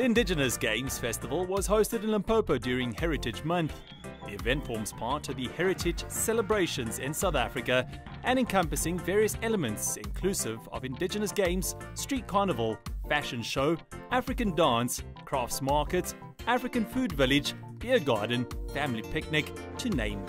Indigenous Games Festival was hosted in Limpopo during Heritage Month. The event forms part of the heritage celebrations in South Africa and encompassing various elements inclusive of Indigenous games, street carnival, fashion show, African dance, crafts market, African food village, beer garden, family picnic, to name.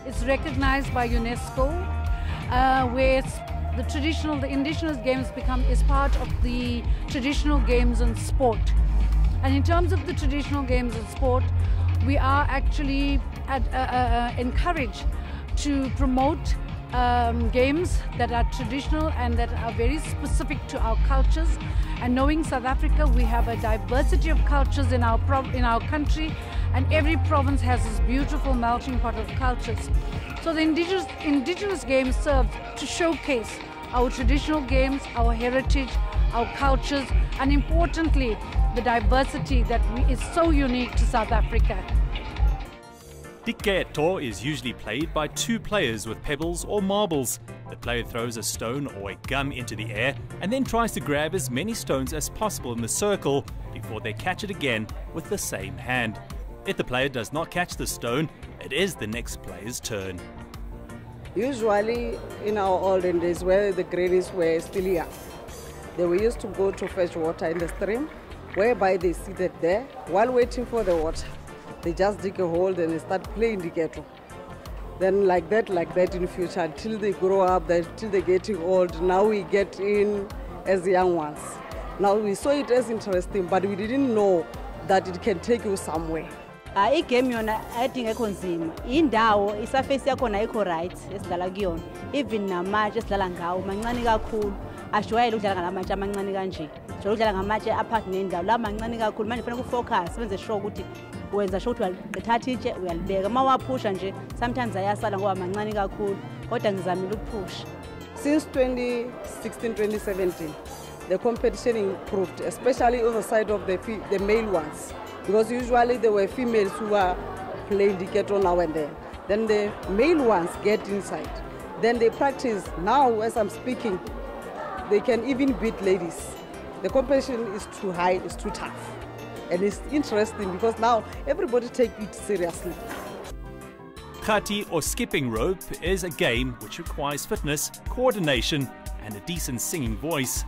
It's recognized by UNESCO, where the Indigenous games is part of the traditional games and sport. And in terms of the traditional games and sport, we are actually encouraged to promote games that are traditional and that are very specific to our cultures. And knowing South Africa, we have a diversity of cultures in our country, and every province has this beautiful melting pot of cultures. So the indigenous games serve to showcase our traditional games, our heritage, our cultures, and importantly, the diversity that is so unique to South Africa. Decoteau is usually played by two players with pebbles or marbles. The player throws a stone or a gum into the air and then tries to grab as many stones as possible in the circle before they catch it again with the same hand. If the player does not catch the stone, it is the next player's turn. Usually in our olden days, where the grannies were still young, they were used to go to fetch water in the stream, whereby they seated there while waiting for the water. They just dig a hole and they start playing Decoteau. Then like that in the future, until they grow up, until they're getting old. Now we get in as young ones. Now we saw it as interesting, but we didn't know that it can take you somewhere. Igame yona ayidingekho nzima. Indawo isaface yakhona ayikho right esidlala kuyona. Even namatshe esidlala ngawo mancane kakhulu. Ashwayele ukudlala ngalamatshe amancane kanje. Jolo udlala ngamatshe apart nendawo la mancane kakhulu. Manje kufanele ukufocus wenze sure ukuthi wenza sure ukuthi uyaqithatha itshe uyalibeka. Uma waphusha nje sometimes ayasala ngoba mancane kakhulu. Kodwa ngizamile ukuphusha. Since 2016-2017, the competition improved, especially on the side of the male ones. Because usually there were females who were playing Decoteau now and then. Then the male ones get inside. Then they practice. Now, as I'm speaking, they can even beat ladies. The competition is too high, it's too tough. And it's interesting because now everybody takes it seriously. Khati or skipping rope is a game which requires fitness, coordination, and a decent singing voice.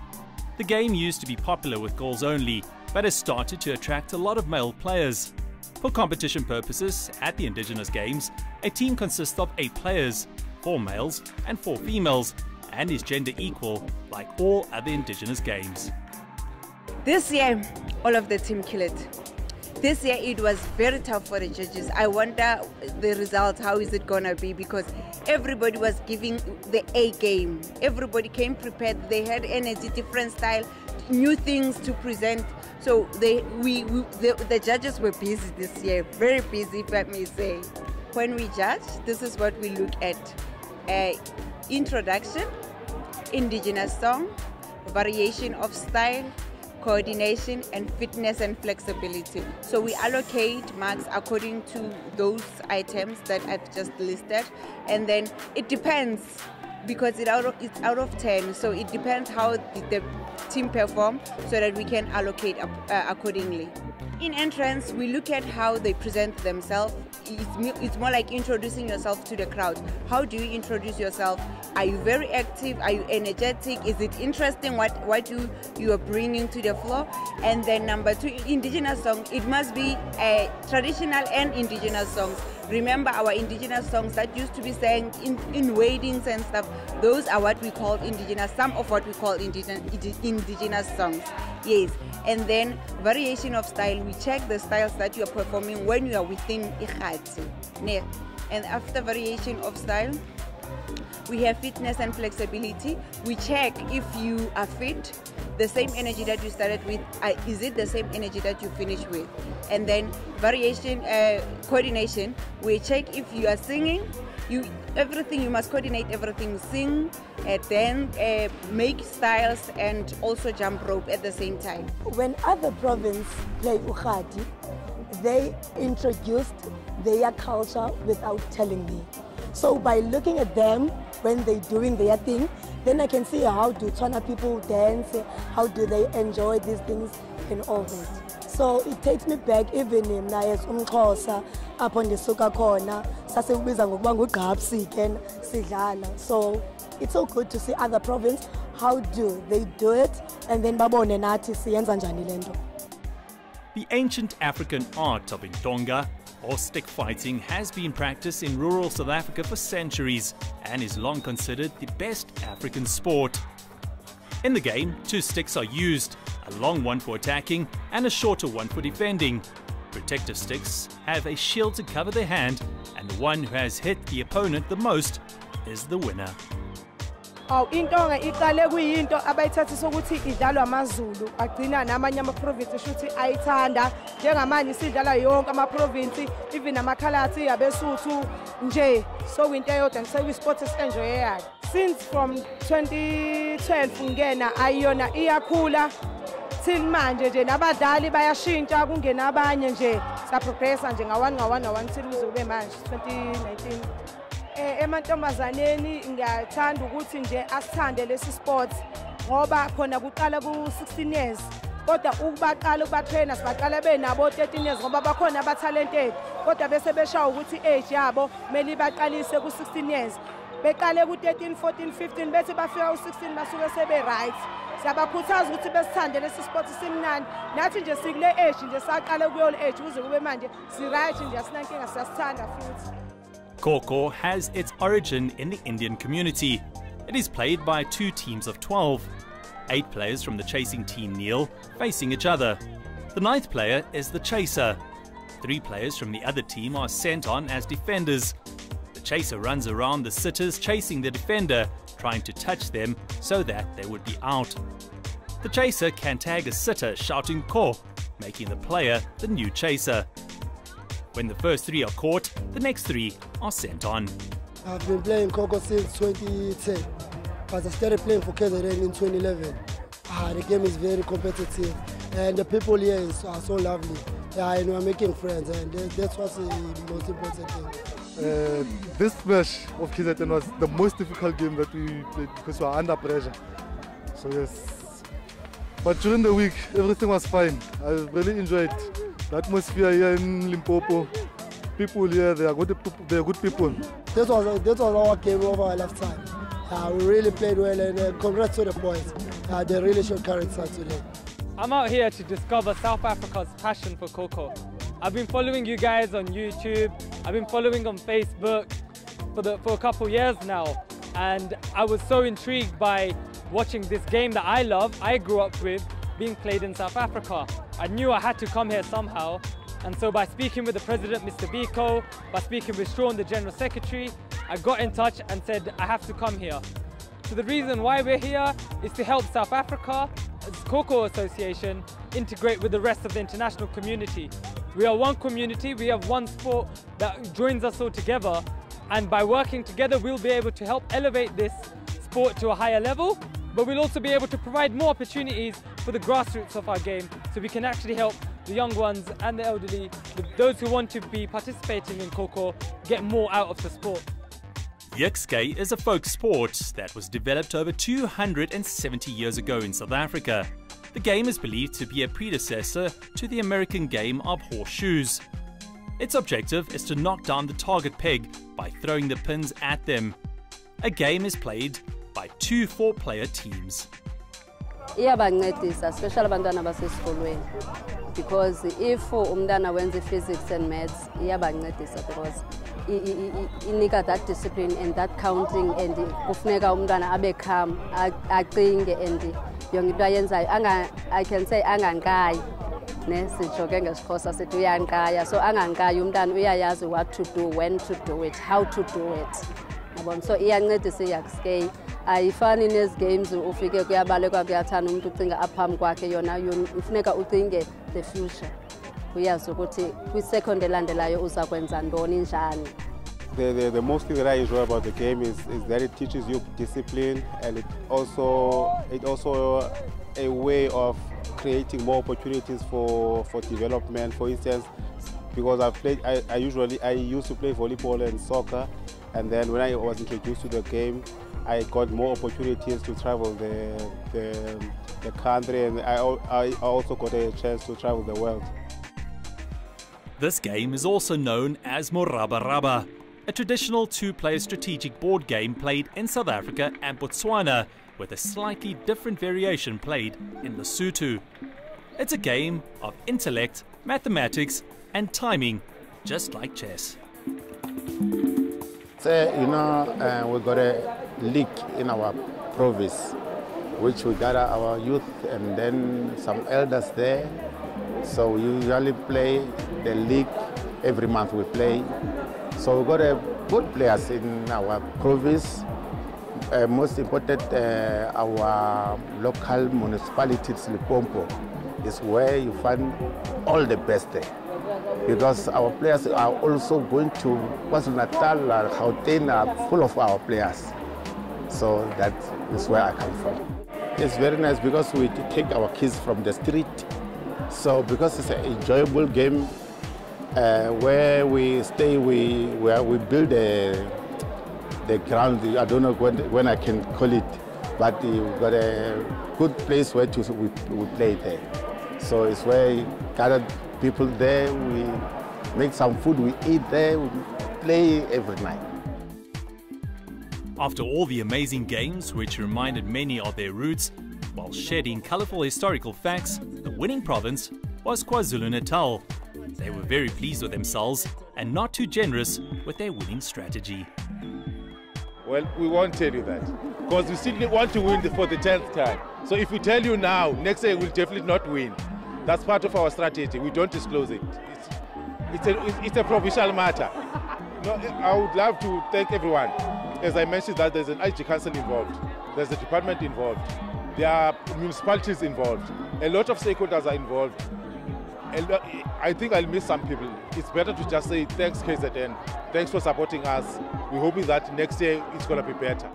The game used to be popular with girls only, but has started to attract a lot of male players. For competition purposes, at the Indigenous Games, a team consists of 8 players, 4 males and 4 females, and is gender equal like all other Indigenous games. This year, all of the team killed it. This year it was very tough for the judges. I wonder the result, how is it gonna be, because everybody was giving the A game. Everybody came prepared, they had energy, different style, new things to present. So the judges were busy this year, very busy if I may say. When we judge, this is what we look at. Introduction, Indigenous song, variation of style, coordination, and fitness and flexibility. So we allocate marks according to those items that I've just listed, and then it depends because it's out of 10, so it depends how the team perform so that we can allocate accordingly. In entrance, we look at how they present themselves. It's more like introducing yourself to the crowd. How do you introduce yourself? Are you very active? Are you energetic? Is it interesting what you are bringing to the floor? And then number 2, Indigenous song. It must be traditional and Indigenous songs. Remember our Indigenous songs that used to be sang in weddings and stuff. Those are what we call Indigenous, some of what we call Indigenous songs. Yes. And then variation of style, we check the styles that you are performing when you are within Ikhati. And after variation of style, we have fitness and flexibility. We check if you are fit, the same energy that you started with, is it the same energy that you finish with? And then variation, coordination, we check if you are singing, you must coordinate everything, sing, then make styles and also jump rope at the same time. When other provinces play Ukhati, they introduced their culture without telling me. So by looking at them when they're doing their thing, then I can see how do Tswana people dance, how do they enjoy these things and all that. So it takes me back even mina as umXhosa apho ndisuka khona sasikubiza ngokuba ngugqapsi ken sidlala. So it's so good to see other provinces how do they do it and then babone nathi siyenza njani lento. The ancient African art of intonga, or stick fighting, has been practiced in rural South Africa for centuries and is long considered the best African sport. In the game, 2 sticks are used, a long one for attacking and a shorter one for defending. Protective sticks have a shield to cover their hand, and the one who has hit the opponent the most is the winner. Intonga iqale kuyinto abayithathisa ukuthi idlalwa amaZulu agcina namanye ama-province shuthi ayithanda njengamanje sidlala yonke ama-province even amaKhalati abeSuthu nje so into eyodwa ngisekuyisport esienjoyayo. Since from 2012 ngena ayiyona iyakhula till manje nje nabadlali bayashintsha kungena abanye nje saprogressa nje nga1 till kuze kube manje 2019. Emantombazaneni ngiyathanda ukuthi nje asithande lesi sports ngoba khona kuqala ku16 years kodwa ukubaqala ukubatrainer sibaqala benabo 13 years ngoba bakhona aba-talented kodwa bese beshawa ukuthi age yabo kumele ibaqalise ku16 years beqale ku13 14 15 bethi bafika ku16 basuke sebe-right. Siyabakhuthaza ukuthi besithande lesi sport simnandi nathi nje sikule age nje saqale kuyole age kuze kube manje si-right nje asinankinga siyasithanda futhi. Kho has its origin in the Indian community. It is played by 2 teams of 12. 8 players from the chasing team kneel, facing each other. The 9th player is the chaser. 3 players from the other team are sent on as defenders. The chaser runs around the sitters chasing the defender, trying to touch them so that they would be out. The chaser can tag a sitter shouting Kho, making the player the new chaser. When the first 3 are caught, the next 3 are sent on. I've been playing Kho since 2010, but I started playing for KZN in 2011. The game is very competitive, and the people here are so lovely. And we're making friends, and that's what's the most important thing. This match of KZN was the most difficult game that we played because we were under pressure. So yes, but during the week, everything was fine. I really enjoyed the atmosphere here in Limpopo. People here, they are good people. This was our game of our lifetime. We really played well, and congrats to the boys. They really showed character today. I'm out here to discover South Africa's passion for Kho. I've been following you guys on YouTube. I've been following on Facebook for a couple years now, and I was so intrigued by watching this game that I love, I grew up with, being played in South Africa. I knew I had to come here somehow, and so by speaking with the president, Mr. Decoteau, by speaking with Sean, the general secretary, I got in touch and said I have to come here. So the reason why we're here is to help South Africa, as Kho Association, integrate with the rest of the international community. We are one community, we have one sport that joins us all together, and by working together we'll be able to help elevate this sport to a higher level, but we'll also be able to provide more opportunities for the grassroots of our game, so we can actually help the young ones and the elderly, those who want to be participating in Kho, get more out of the sport. Yekske is a folk sport that was developed over 270 years ago in South Africa. The game is believed to be a predecessor to the American game of horseshoes. Its objective is to knock down the target peg by throwing the pins at them. A game is played by 2 4-player teams. Iyabancedisa, especially abantwana basesikolweni, because if umntana wenza physics and maths iyabancedisa because inika that discipline and that counting, and kufuneka umntana abe calm, acinge, and yonke into ayenzayo I can say angankayi ne sijoke ngesikhosa sithi uyankaya, so angankayi umntana uyayazi what to do, when to do it, how to do it. So iyancedisa iYakske. Ayifani nezi games ufike kuyabalekwa kuyathana umuntu ucinga aphambi kwakhe, yona ufuneka ucinge the future, uyazi ukuthi kwi-second elandelayo uzakwenza ntoni njani. The most thing that I enjoy about the game is that it teaches you discipline, and it also a way of creating more opportunities for development. For instance, because I used to play volleyball and soccer, and then when I was introduced to the game, I got more opportunities to travel the country, and I also got a chance to travel the world. This game is also known as Mahabharatha, a traditional two-player strategic board game played in South Africa and Botswana, with a slightly different variation played in Lesotho. It's a game of intellect, mathematics and timing, just like chess. So, we got a league in our province, which we gather our youth and then some elders there. So we usually play the league every month we play. So we got a good players in our province. Most important, our local municipalities, Limpopo, is where you find all the best there. Because our players are also going to KwaZulu-Natal and Gauteng are full of our players. So that is where I come from. It's very nice because we take our kids from the street. So because it's an enjoyable game, where we stay, where we build the ground. I don't know when I can call it, but we've got a good place where we play there. So it's where we gather people there, we make some food, we eat there, we play every night. After all the amazing games which reminded many of their roots, while shedding colourful historical facts, the winning province was KwaZulu-Natal. They were very pleased with themselves and not too generous with their winning strategy. Well, we won't tell you that, because we still want to win for the 10th time. So if we tell you now, next year we'll definitely not win. That's part of our strategy. We don't disclose it. It's a provincial matter. I would love to thank everyone. As I mentioned, that there's an IG council involved. There's a department involved. There are municipalities involved. A lot of stakeholders are involved. I think I'll miss some people. It's better to just say thanks KZN. Thanks for supporting us. We're hoping that next year it's going to be better.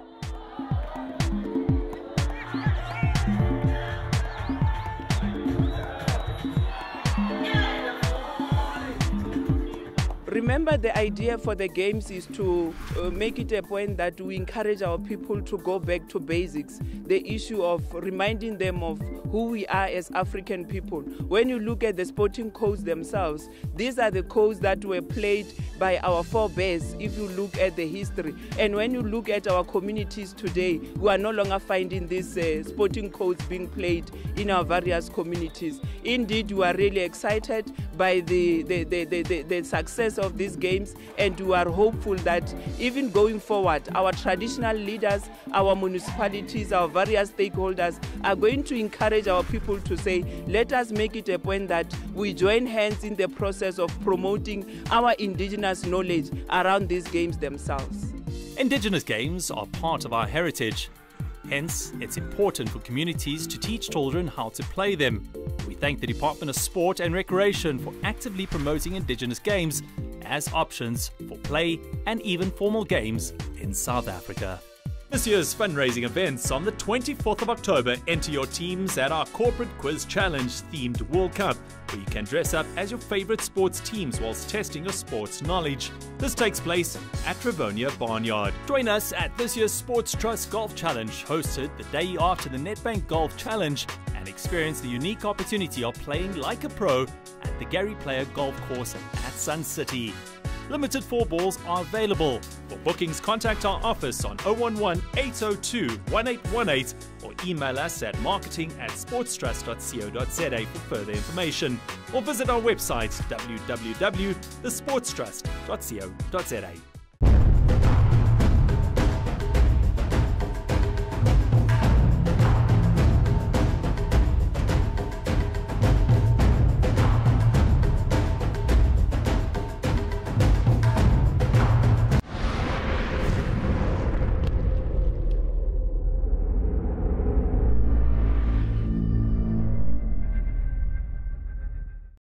Remember, the idea for the games is to make it a point that we encourage our people to go back to basics. The issue of reminding them of who we are as African people. When you look at the sporting codes themselves, these are the codes that were played by our forebears if you look at the history. And when you look at our communities today, we are no longer finding these sporting codes being played in our various communities. Indeed, we are really excited by the success of these games, and we are hopeful that even going forward, our traditional leaders, our municipalities, our various stakeholders are going to encourage our people to say, let us make it a point that we join hands in the process of promoting our indigenous knowledge around these games themselves. Indigenous games are part of our heritage. Hence, it's important for communities to teach children how to play them. We thank the Department of Sport and Recreation for actively promoting Indigenous games as options for play and even formal games in South Africa. This year's fundraising events on the 24th of October enter your teams at our Corporate Quiz Challenge themed World Cup, where you can dress up as your favorite sports teams whilst testing your sports knowledge. This takes place at Rivonia Barnyard. Join us at this year's Sports Trust Golf Challenge, hosted the day after the Nedbank Golf Challenge, and experience the unique opportunity of playing like a pro at the Gary Player Golf Course at Sun City. Limited 4 balls are available. For bookings, contact our office on 011-802-1818 or email us at marketing@sportstrust.co.za for further information, or visit our website www.thesportstrust.co.za.